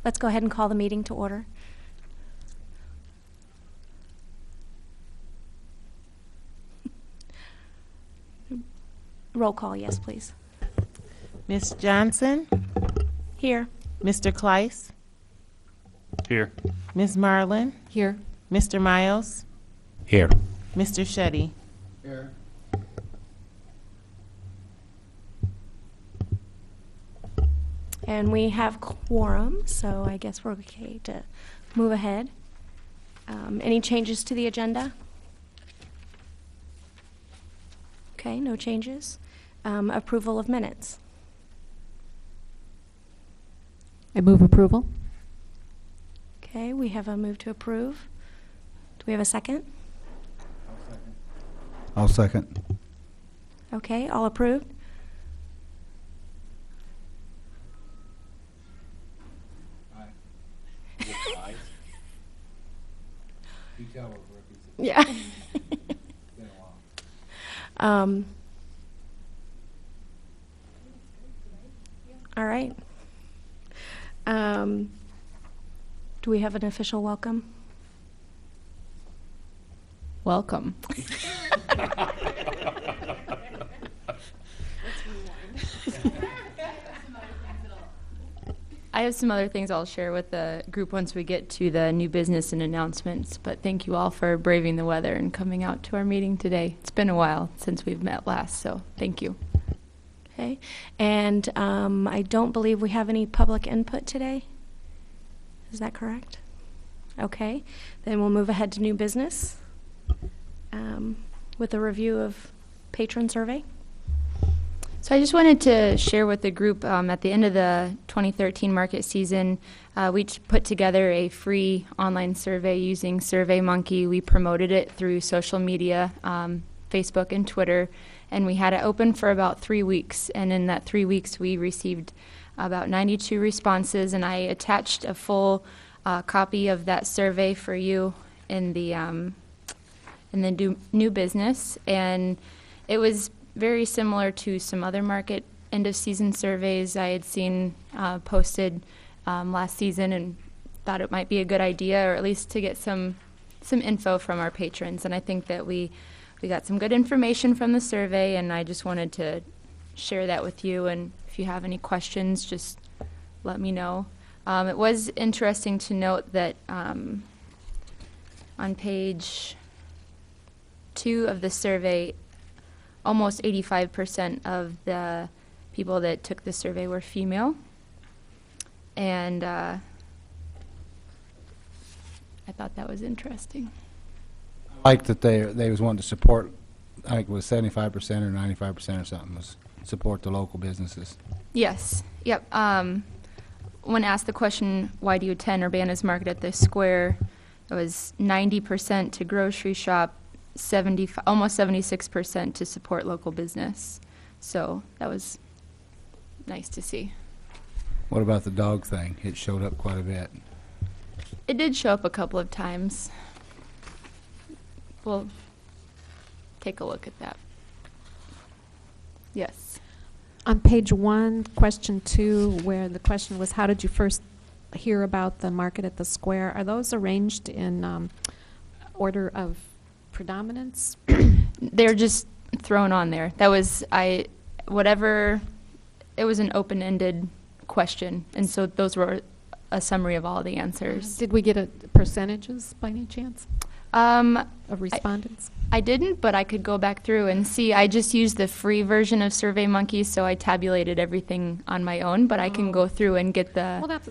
Let's go ahead and call the meeting to order. Roll call, yes, please. Ms. Johnson, Here. Mr. Kleiss, Here. Ms. Marlin, Here. Mr. Miles, Here. Mr. Shetty. Here. And we have quorum, so I guess we're okay to move ahead. Any changes to the agenda? Okay, no changes. Approval of minutes. I move approval. Okay, we have a move to approve. Do we have a second? I'll second. Okay, all approved? Aye. Yeah. All right. Do we have an official welcome? Welcome. I have some other things I'll share with the group once we get to the new business and announcements, but thank you all for braving the weather and coming out to our meeting today. It's been a while since we've met last, so thank you. Okay. And I don't believe we have any public input today. Is that correct? Okay. Then we'll move ahead to new business with a review of patron survey. So I just wanted to share with the group at the end of the 2013 market season, we put together a free online survey using SurveyMonkey. We promoted it through social media, Facebook and Twitter, and we had it open for about 3 weeks. And in that 3 weeks, we received about 92 responses, and I attached a full copy of that survey for you in the new business. And it was very similar to some other market end-of-season surveys I had seen posted last season, and thought it might be a good idea, or at least to get some info from our patrons. And I think that we got some good information from the survey, and I just wanted to share that with you. And if you have any questions, just let me know. It was interesting to note that on page 2 of the survey, almost 85% of the people that took the survey were female. And I thought that was interesting. I like that they was wanting to support, I think it was 75% or 95% or something, was support the local businesses. Yes. Yep. When asked the question, why do you attend Urbana's Market at the Square, it was 90% to grocery shop, almost 76% to support local business. So that was nice to see. What about the dog thing? It showed up quite a bit. It did show up a couple of times. We'll take a look at that. Yes. On page 1, question 2, where the question was, how did you first hear about the market at the Square? Are those arranged in order of predominance? They're just thrown on there. That was, it was an open-ended question, and so those were a summary of all the answers. Did we get percentages by any chance of respondents? I didn't, but I could go back through and see. I just used the free version of SurveyMonkey, so I tabulated everything on my own, but I can go through and get the... Well, that's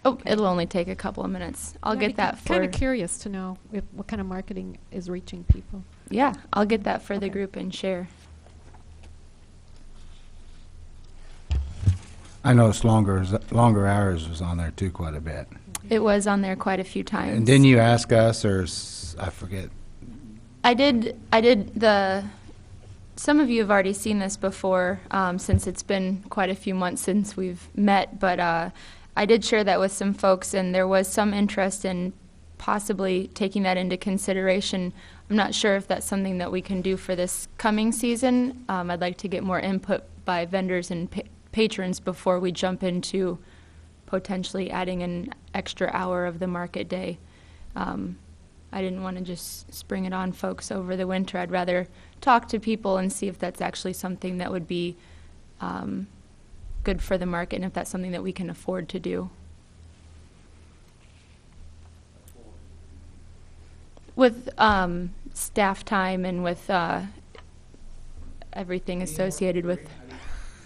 Oh, okay. It'll only take a couple of minutes. I'll get that for... kind of curious to know what kind of marketing is reaching people. Yeah, I'll get that for the Okay. group and share. I noticed longer hours was on there too quite a bit. It was on there quite a few times. And didn't you ask us, or I forget? I did some of you have already seen this before, since it's been quite a few months since we've met, but I did share that with some folks, and there was some interest in possibly taking that into consideration. I'm not sure if that's something that we can do for this coming season. I'd like to get more input by vendors and patrons before we jump into potentially adding an extra hour of the market day. I didn't want to just spring it on folks over the winter. I'd rather talk to people and see if that's actually something that would be good for the market and if that's something that we can afford to do. With staff time and with everything associated with.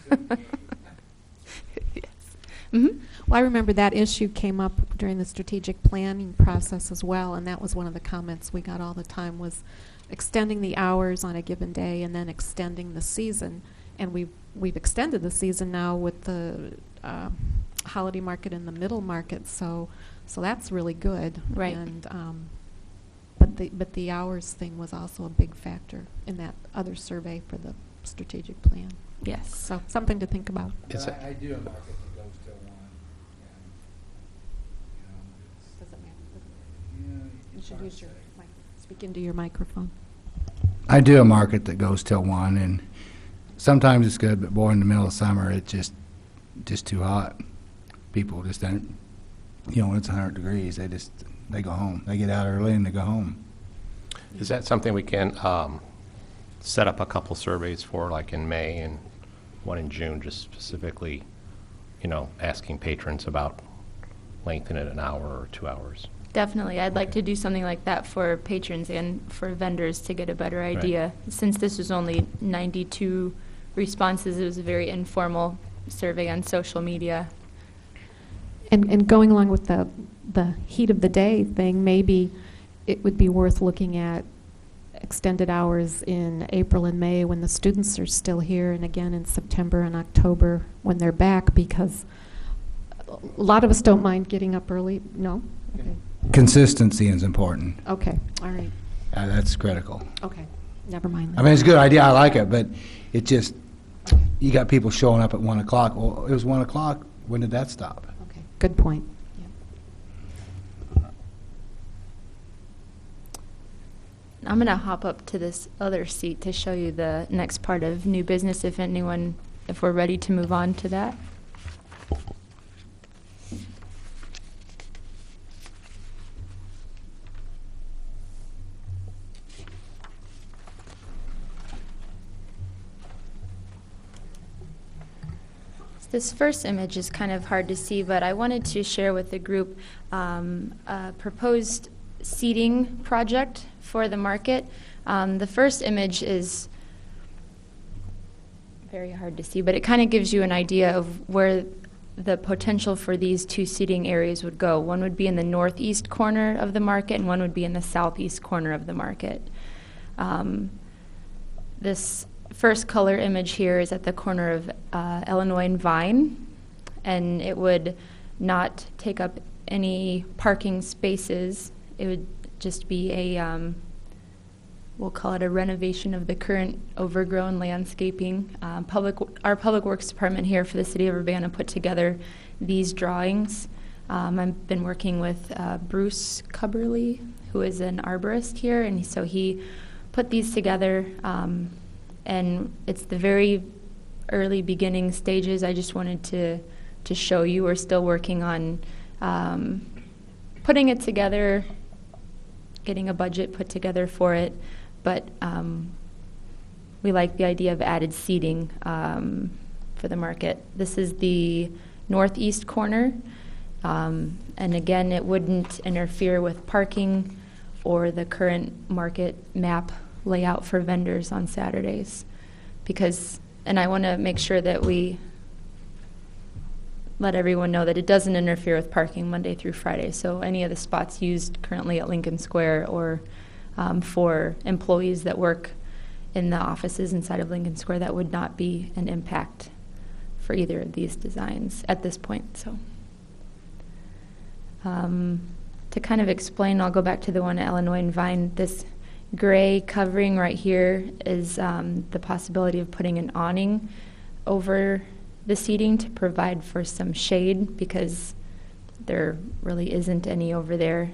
Yes. Mm-hmm. Well, I remember that issue came up during the strategic planning process as well, and that was one of the comments we got all the time was extending the hours on a given day and then extending the season. And we've extended the season now with the holiday market and the middle market, so that's really good. Right. And but the hours thing was also a big factor in that other survey for the strategic plan. Yes. So something to think about. Is But it- I do a market that goes till 1. Does it And, You should use your speak into your microphone. I do a market that goes till 1, and sometimes it's good, but boy, in the middle of summer, it's just too hot. People just don't, when it's 100 degrees, they go home. They get out early and they go home. Is that something we can set up a couple surveys for, like in May and one in June, just specifically, asking patrons about lengthening it an hour or 2 hours? Definitely. I'd like to do something like that for patrons and for vendors to get a better Right. idea. Since this was only 92 responses, it was a very informal survey on social media. And going along with the heat of the day thing, maybe it would be worth looking at extended hours in April and May when the students are still here, and again in September and October when they're back, because a lot of us don't mind getting up early. No? Okay. Consistency is important. Okay. All right. That's critical. Okay. Never mind I mean, it's a good idea. I like it, but it just, you got people showing up at 1 o'clock. Well, it was 1 o'clock. When did that stop? Okay. Good point. Yeah. I'm going to hop up to this other seat to show you the next part of new business if we're ready to move on to that. This first image is kind of hard to see, but I wanted to share with the group a proposed seating project for the market. The first image is very hard to see, but it kind of gives you an idea of where the potential for these two seating areas would go. One would be in the northeast corner of the market, and one would be in the southeast corner of the market. This first color image here is at the corner of Illinois and Vine, and it would not take up any parking spaces. It would just be we'll call it a renovation of the current overgrown landscaping. Our Public Works Department here for the City of Urbana put together these drawings. I've been working with Bruce Cubberly, who is an arborist here, and so he put these together. And it's the very early beginning stages. I just wanted to show you. We're still working on putting it together, getting a budget put together for it. But we like the idea of added seating for the market. This is the northeast corner. And again, it wouldn't interfere with parking or the current market map layout for vendors on Saturdays, and I want to make sure that we let everyone know that it doesn't interfere with parking Monday through Friday. So any of the spots used currently at Lincoln Square or for employees that work in the offices inside of Lincoln Square, that would not be an impact for either of these designs at this point. So to kind of explain, I'll go back to the one at Illinois and Vine. This gray covering right here is the possibility of putting an awning over the seating to provide for some shade, because there really isn't any over there.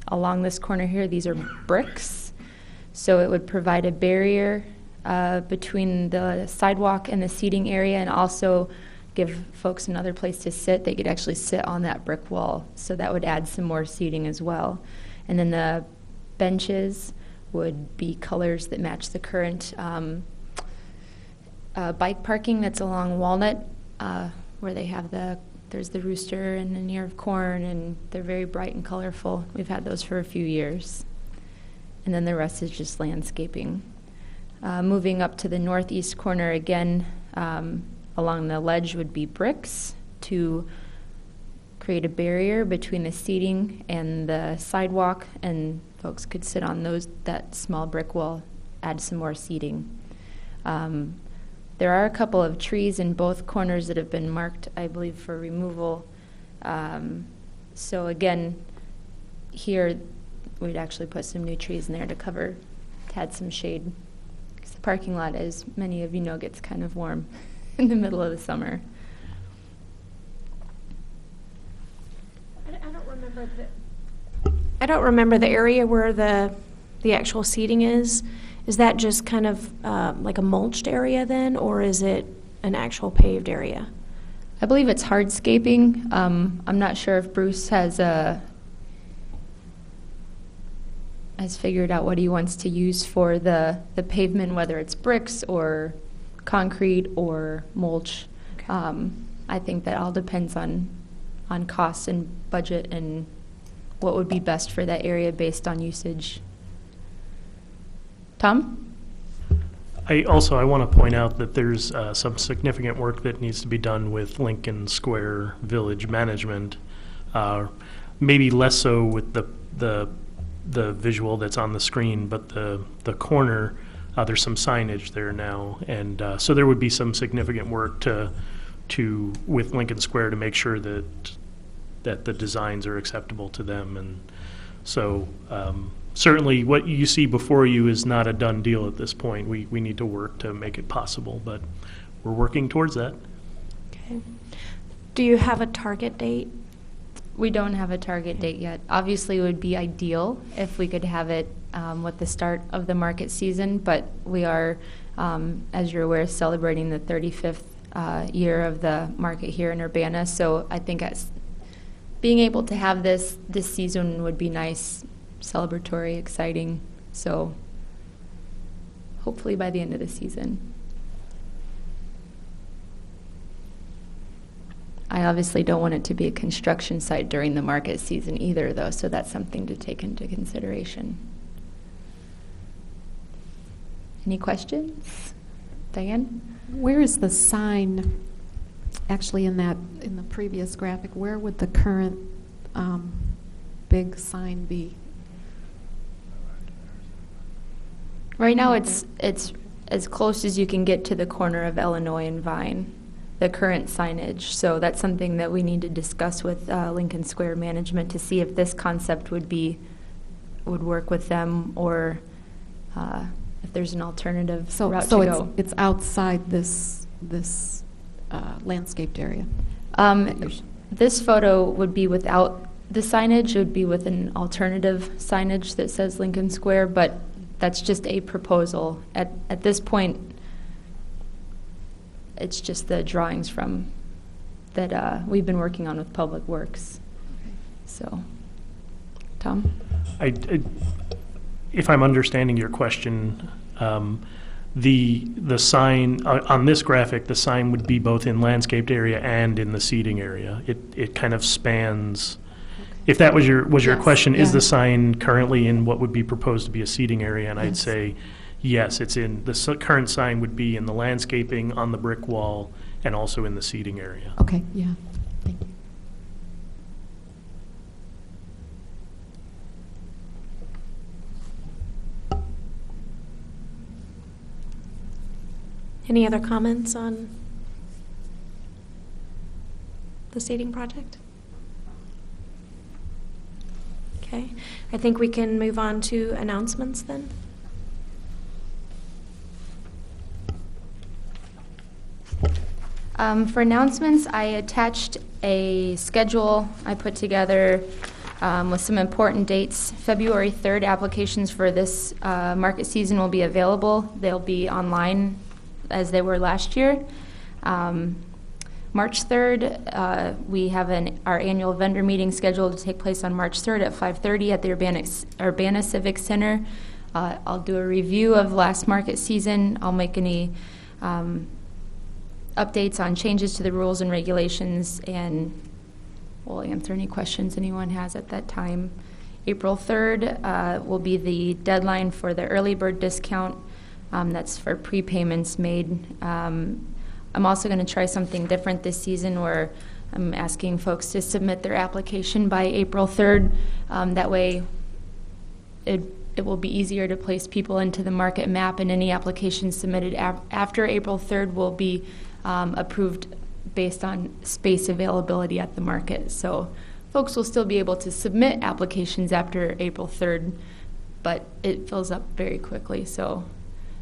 Along this corner here, these are bricks, so it would provide a barrier between the sidewalk and the seating area, and also give folks another place to sit. They could actually sit on that brick wall, so that would add some more seating as well. And then the benches would be colors that match the current bike parking that's along Walnut, where they have there's the rooster and an ear of corn, and they're very bright and colorful. We've had those for a few years. And then the rest is just landscaping. Moving up to the northeast corner again, along the ledge would be bricks to create a barrier between the seating and the sidewalk, and folks could sit on that small brick wall, add some more seating. There are a couple of trees in both corners that have been marked, I believe, for removal. So again, here we'd actually put some new trees in there to add some shade. Because the parking lot, as many of you know, gets kind of warm in the middle of the summer. I don't remember the area where the actual seating is. Is that just kind of like a mulched area then, or is it an actual paved area? I believe it's hardscaping. I'm not sure if Bruce has figured out what he wants to use for the pavement, whether it's bricks or concrete or mulch. Okay. I think that all depends on cost and budget and what would be best for that area based on usage. Tom? I want to point out that there's some significant work that needs to be done with Lincoln Square Village management. Maybe less so with the visual that's on the screen, but the corner, there's some signage there now, and so there would be some significant work to with Lincoln Square to make sure that the designs are acceptable to them, and so. Certainly, what you see before you is not a done deal at this point. We need to work to make it possible, but we're working towards that. Okay. Do you have a target date? We don't have a target date yet. Obviously, it would be ideal if we could have it with the start of the market season, but we are, as you're aware, celebrating the 35th year of the market here in Urbana, so I think being able to have this season would be nice. Celebratory, exciting, so hopefully by the end of the season. I obviously don't want it to be a construction site during the market season either, though, so that's something to take into consideration. Any questions? Diane? Where is the sign, actually in the previous graphic, where would the current big sign be? Right now, it's as close as you can get to the corner of Illinois and Vine, the current signage. So that's something that we need to discuss with Lincoln Square management to see if this concept would work with them, or if there's an alternative route to go. So it's outside this landscaped area. This photo would be without the signage. It would be with an alternative signage that says Lincoln Square, but that's just a proposal. At this point, it's just the drawings from that we've been working on with Public Works. So, Tom? If I'm understanding your question, the sign on this graphic, the sign would be both in landscaped area and in the seating area. It kind of spans. If that was your Yes, question, yeah. is the sign currently in what would be proposed to be a seating area? And I'd Yes. say yes, it's in the current sign would be in the landscaping on the brick wall and also in the seating area. Okay, yeah, thank you. Any other comments on the seating project? Okay, I think we can move on to announcements then. For announcements, I attached a schedule I put together with some important dates. February 3rd, applications for this market season will be available. They'll be online as they were last year. March 3rd, we have our annual vendor meeting scheduled to take place on March 3rd at 5:30 at the Urbana Civic Center. I'll do a review of last market season. I'll make any updates on changes to the rules and regulations, and we'll answer any questions anyone has at that time. April 3rd will be the deadline for the early bird discount. That's for prepayments made. I'm also going to try something different this season where I'm asking folks to submit their application by April 3rd. That way it will be easier to place people into the market map, and any applications submitted after April 3rd will be approved based on space availability at the market. So folks will still be able to submit applications after April 3rd, but it fills up very quickly. So,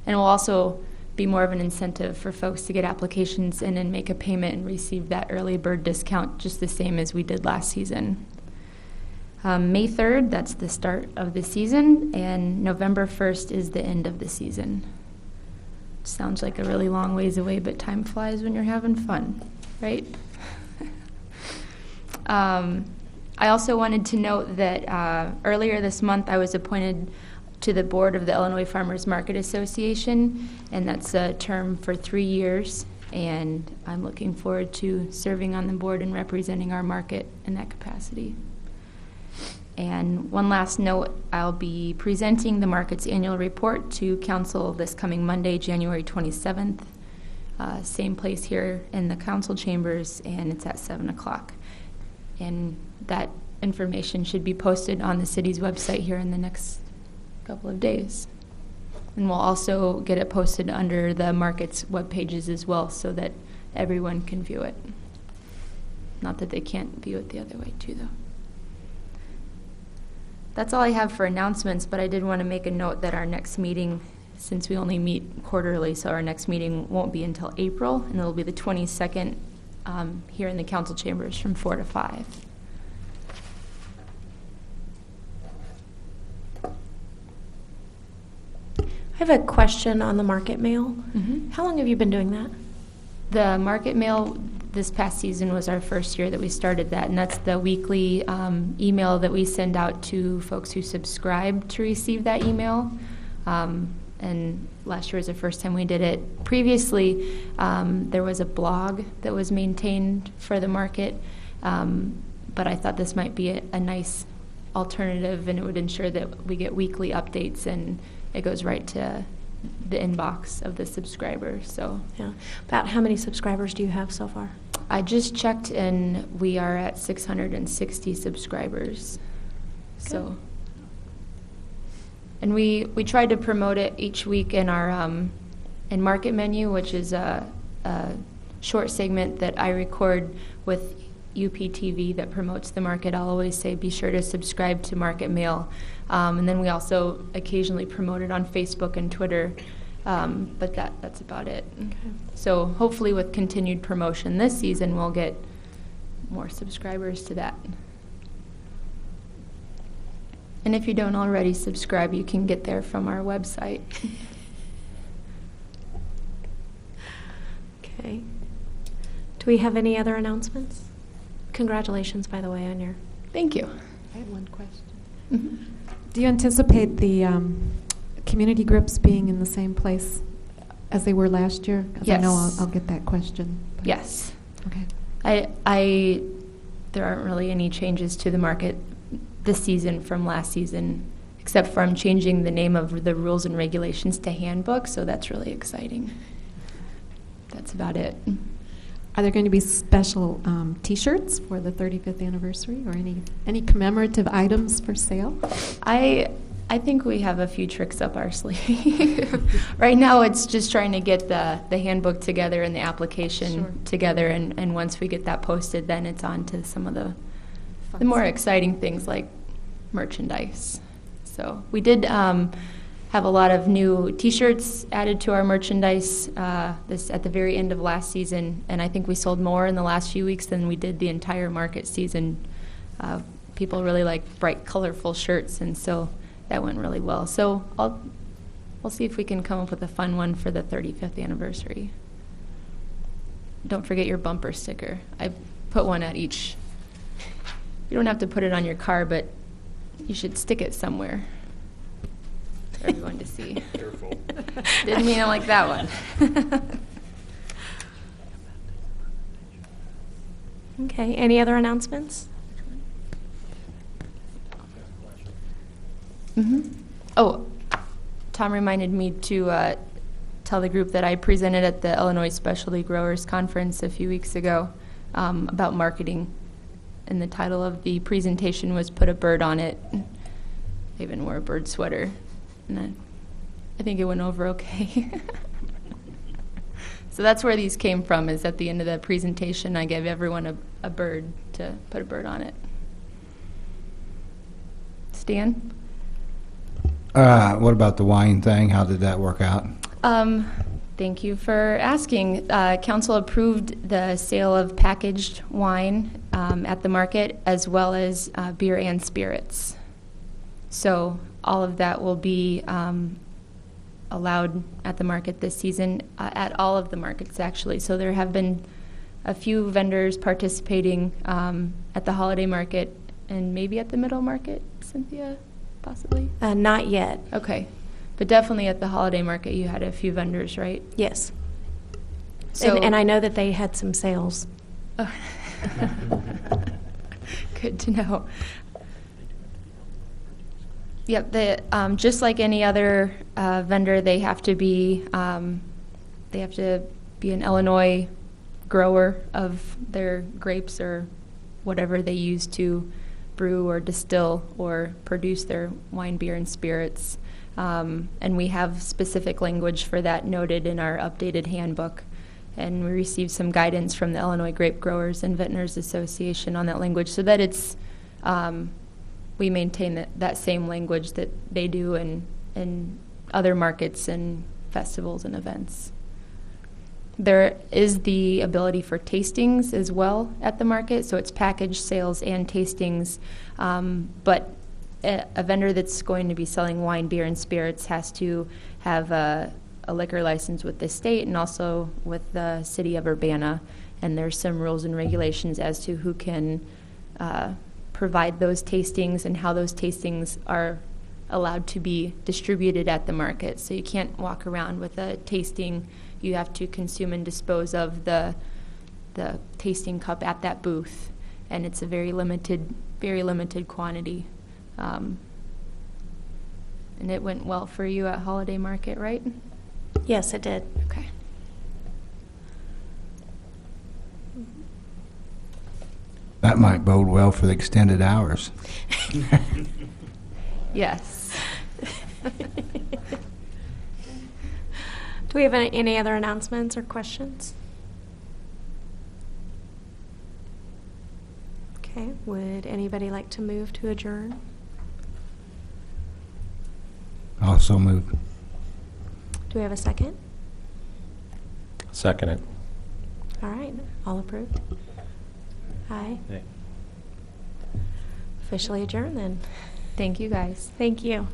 and it will also be more of an incentive for folks to get applications in and make a payment and receive that early bird discount just the same as we did last season. May 3rd, that's the start of the season, and November 1st is the end of the season. Sounds like a really long ways away, but time flies when you're having fun, right? I also wanted to note that earlier this month I was appointed to the board of the Illinois Farmers Market Association, and that's a term for 3 years, and I'm looking forward to serving on the board and representing our market in that capacity. And one last note, I'll be presenting the market's annual report to council this coming Monday, January 27th. Same place here in the council chambers, and it's at 7 o'clock. And that information should be posted on the city's website here in the next couple of days. And we'll also get it posted under the market's web pages as well so that everyone can view it. Not that they can't view it the other way too, though. That's all I have for announcements, but I did want to make a note that our next meeting, since we only meet quarterly, so our next meeting won't be until April, and it'll be the 22nd here in the council chambers from 4 to 5. I have a question on the market mail. Mm-hmm. How long have you been doing that? The market mail this past season was our first year that we started that, and that's the weekly email that we send out to folks who subscribe to receive that email. And last year was the first time we did it. Previously, there was a blog that was maintained for the market, but I thought this might be a nice alternative, and it would ensure that we get weekly updates and it goes right to the inbox of the subscriber. So Yeah. About how many subscribers do you have so far? I just checked, and we are at 660 subscribers. So, and we tried to promote it each week in our in Market Menu, which is a short segment that I record with UPTV that promotes the market. I'll always say be sure to subscribe to Market Mail. And then we also occasionally promote it on Facebook and Twitter, but that's about it. Okay. So hopefully with continued promotion this season, we'll get more subscribers to that. And if you don't already subscribe, you can get there from our website. Okay. Do we have any other announcements? Congratulations, by the way, on your... Thank you. I have one question. Mhm. Do you anticipate the community groups being in the same place as they were last year? 'Cause I know Yes. I'll get that question. but- Yes. Okay. There aren't really any changes to the market this season from last season, except for I'm changing the name of the rules and regulations to handbook, so that's really exciting. That's about it. Are there going to be special T-shirts for the 35th anniversary, or any commemorative items for sale? I think we have a few tricks up our sleeve. Right now, it's just trying to get the handbook together and the application Sure. together, and once we get that posted, then it's on to some of the Fun more stuff. exciting things like merchandise. So we did have a lot of new T-shirts added to our merchandise this at the very end of last season, and I think we sold more in the last few weeks than we did the entire market season. People really like bright, colorful shirts, and so that went really well. So we'll see if we can come up with a fun one for the 35th anniversary. don't forget your bumper sticker. I put one at each. You don't have to put it on your car, but you should stick it somewhere for everyone to see. Careful. Didn't mean it like that one. Okay, any other announcements? Oh, Tom reminded me to tell the group that I presented at the Illinois Specialty Growers Conference a few weeks ago about marketing. And the title of the presentation was Put a Bird on It. I even wore a bird sweater. And I think it went over okay. So that's where these came from, is at the end of the presentation I gave everyone a bird to put a bird on it. Stan? What about the wine thing? How did that work out? Thank you for asking. Council approved the sale of packaged wine at the market, as well as beer and spirits. So all of that will be allowed at the market this season, at all of the markets, actually. So there have been a few vendors participating at the holiday market and maybe at the middle market, Cynthia, possibly? Not yet. Okay. But definitely at the holiday market, you had a few vendors, right? Yes. So, And I know that they had some sales. Oh. Good to know. Yep. Just like any other vendor, they have to be an Illinois grower of their grapes or whatever they use to brew or distill or produce their wine, beer, and spirits. And we have specific language for that noted in our updated handbook. And we received some guidance from the Illinois Grape Growers and Vintners Association on that language, so that it's we maintain that same language that they do in other markets and festivals and events. There is the ability for tastings as well at the market, so it's packaged sales and tastings, but a vendor that's going to be selling wine, beer, and spirits has to have a liquor license with the state and also with the city of Urbana, and there's some rules and regulations as to who can provide those tastings and how those tastings are allowed to be distributed at the market. So you can't walk around with a tasting. You have to consume and dispose of the tasting cup at that booth, and it's a very limited quantity. And it went well for you at Holiday Market, right? Yes, it did. Okay. That might bode well for the extended hours. Yes. Do we have any other announcements or questions? Okay, would anybody like to move to adjourn? Also move. Do we have a second? Second it. All right, all approved? Aye. Officially adjourned then. Thank you, guys. Thank you.